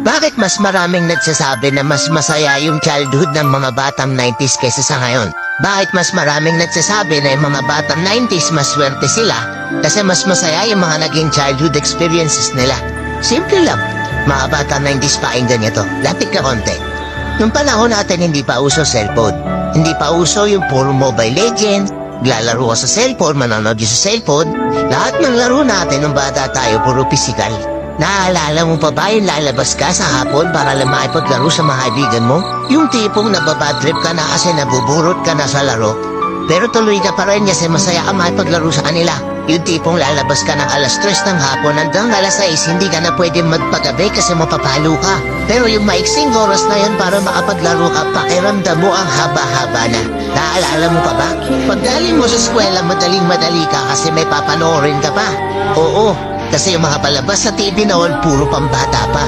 Bakit mas maraming nagsasabi na mas masaya yung childhood ng mga batang 90s kaysa sa ngayon? Bakit mas maraming nagsasabi na yung mga batang 90s mas swerte sila kasi mas masaya yung mga naging childhood experiences nila? Simple lang. Mga batang 90s pakinggan nyo to. Lapit ka konti. Nung panahon natin hindi pa uso cellphone. Hindi pa uso yung puro Mobile Legends. Lalaro ka sa cellphone, manonood sa cellphone. Lahat ng laro natin nung bata tayo puro physical. Naalala mo pa ba yung lalabas ka sa hapon para lang makipaglaro sa mga kaibigan mo? Yung tipong nababadtrip ka na kasi nabuburot ka na sa laro. Pero tuloy ka pa rin kasi masaya ka makipaglaro sa kanila. Yung tipong lalabas ka ng alas 3 ng hapon hanggang alas 6 hindi ka na pwede magpagabi kasi mapapalo ka. Pero yung maiksing oras na yun para makapaglaro ka, pakiramdam mo ang haba-haba na. Naalala mo pa ba? Pag galing mo sa eskwela, madaling-madali ka kasi may papanoorin ka pa. Oo. Kasi yung mga palabas sa TV noon, puro pambata pa.